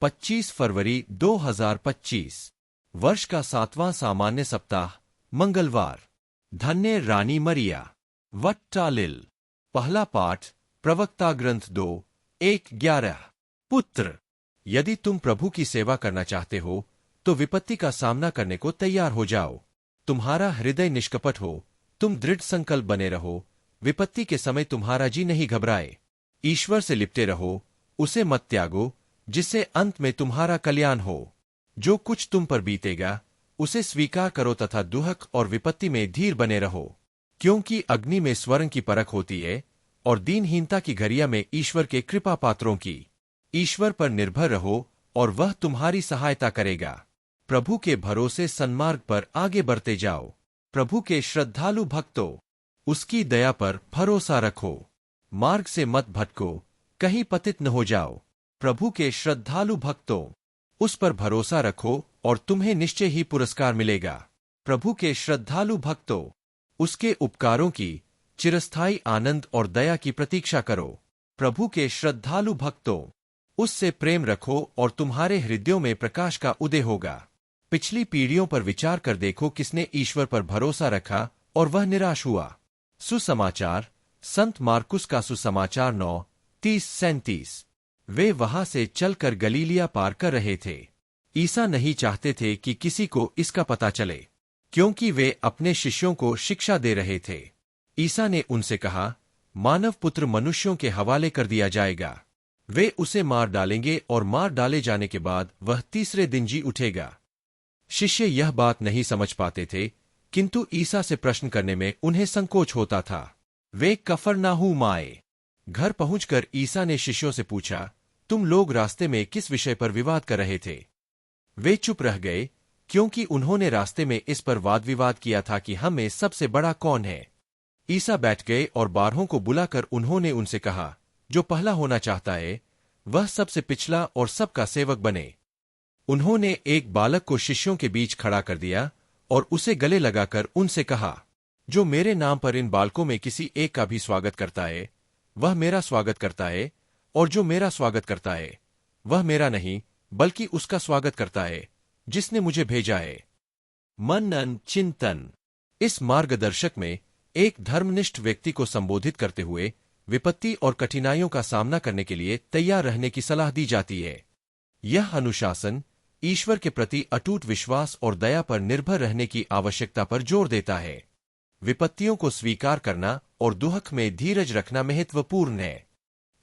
25 फरवरी 2025। वर्ष का 7वां सामान्य सप्ताह, मंगलवार। धन्य रानी मरिया। वट्टालिल। पहला पाठ, प्रवक्ता ग्रंथ 2:1-11। पुत्र, यदि तुम प्रभु की सेवा करना चाहते हो तो विपत्ति का सामना करने को तैयार हो जाओ। तुम्हारा हृदय निष्कपट हो, तुम दृढ़ संकल्प बने रहो। विपत्ति के समय तुम्हारा जी नहीं घबराए। ईश्वर से लिपटे रहो, उसे मत त्यागो, जिससे अंत में तुम्हारा कल्याण हो। जो कुछ तुम पर बीतेगा उसे स्वीकार करो तथा दुहक और विपत्ति में धीर बने रहो, क्योंकि अग्नि में स्वर्ण की परख होती है और दीनहीनता की घड़िया में ईश्वर के कृपा पात्रों की। ईश्वर पर निर्भर रहो और वह तुम्हारी सहायता करेगा। प्रभु के भरोसे सन्मार्ग पर आगे बढ़ते जाओ। प्रभु के श्रद्धालु भक्तों, उसकी दया पर भरोसा रखो। मार्ग से मत भटको, कहीं पतित न हो जाओ। प्रभु के श्रद्धालु भक्तों, उस पर भरोसा रखो और तुम्हें निश्चय ही पुरस्कार मिलेगा। प्रभु के श्रद्धालु भक्तों, उसके उपकारों की चिरस्थायी आनंद और दया की प्रतीक्षा करो। प्रभु के श्रद्धालु भक्तों, उससे प्रेम रखो और तुम्हारे हृदयों में प्रकाश का उदय होगा। पिछली पीढ़ियों पर विचार कर देखो किसने ईश्वर पर भरोसा रखा और वह निराश हुआ। सुसमाचार, संत मार्कुस का सुसमाचार 9:30-37। वे वहां से चलकर गलीलिया पार कर रहे थे। ईसा नहीं चाहते थे कि किसी को इसका पता चले, क्योंकि वे अपने शिष्यों को शिक्षा दे रहे थे। ईसा ने उनसे कहा, मानव पुत्र मनुष्यों के हवाले कर दिया जाएगा। वे उसे मार डालेंगे और मार डाले जाने के बाद वह तीसरे दिन जी उठेगा। शिष्य यह बात नहीं समझ पाते थे, किंतु ईसा से प्रश्न करने में उन्हें संकोच होता था। वे कफरनाहूम आए। घर पहुंचकर ईसा ने शिष्यों से पूछा, तुम लोग रास्ते में किस विषय पर विवाद कर रहे थे? वे चुप रह गए, क्योंकि उन्होंने रास्ते में इस पर वाद विवाद किया था कि हम में सबसे बड़ा कौन है। ईसा बैठ गए और बारहों को बुलाकर उन्होंने उनसे कहा, जो पहला होना चाहता है वह सबसे पिछला और सबका सेवक बने। उन्होंने एक बालक को शिष्यों के बीच खड़ा कर दिया और उसे गले लगाकर उनसे कहा, जो मेरे नाम पर इन बालकों में किसी एक का भी स्वागत करता है वह मेरा स्वागत करता है, और जो मेरा स्वागत करता है वह मेरा नहीं बल्कि उसका स्वागत करता है जिसने मुझे भेजा है। मनन चिंतन। इस मार्गदर्शक में एक धर्मनिष्ठ व्यक्ति को संबोधित करते हुए विपत्ति और कठिनाइयों का सामना करने के लिए तैयार रहने की सलाह दी जाती है। यह अनुशासन ईश्वर के प्रति अटूट विश्वास और दया पर निर्भर रहने की आवश्यकता पर जोर देता है। विपत्तियों को स्वीकार करना और दुहक में धीरज रखना महत्वपूर्ण है।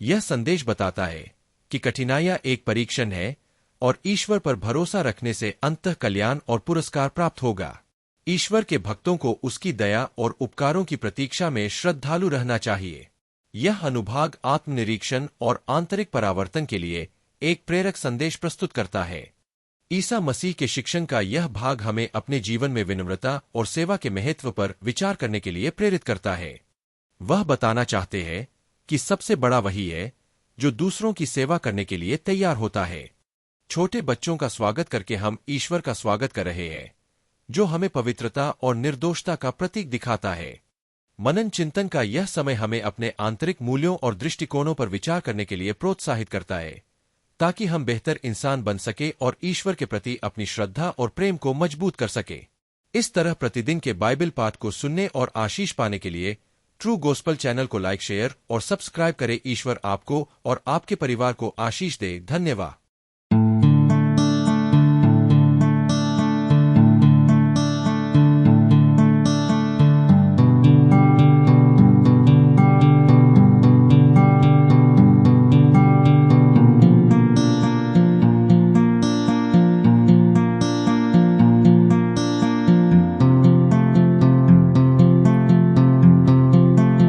यह संदेश बताता है कि कठिनाइयां एक परीक्षण है और ईश्वर पर भरोसा रखने से अंतः कल्याण और पुरस्कार प्राप्त होगा। ईश्वर के भक्तों को उसकी दया और उपकारों की प्रतीक्षा में श्रद्धालु रहना चाहिए। यह अनुभाग आत्मनिरीक्षण और आंतरिक परावर्तन के लिए एक प्रेरक संदेश प्रस्तुत करता है। ईसा मसीह के शिक्षण का यह भाग हमें अपने जीवन में विनम्रता और सेवा के महत्व पर विचार करने के लिए प्रेरित करता है। वह बताना चाहते हैं कि सबसे बड़ा वही है जो दूसरों की सेवा करने के लिए तैयार होता है। छोटे बच्चों का स्वागत करके हम ईश्वर का स्वागत कर रहे हैं, जो हमें पवित्रता और निर्दोषता का प्रतीक दिखाता है। मनन चिंतन का यह समय हमें अपने आंतरिक मूल्यों और दृष्टिकोणों पर विचार करने के लिए प्रोत्साहित करता है, ताकि हम बेहतर इंसान बन सके और ईश्वर के प्रति अपनी श्रद्धा और प्रेम को मजबूत कर सके। इस तरह प्रतिदिन के बाइबल पाठ को सुनने और आशीष पाने के लिए ट्रू गॉस्पेल चैनल को लाइक, शेयर और सब्सक्राइब करें। ईश्वर आपको और आपके परिवार को आशीष दे। धन्यवाद।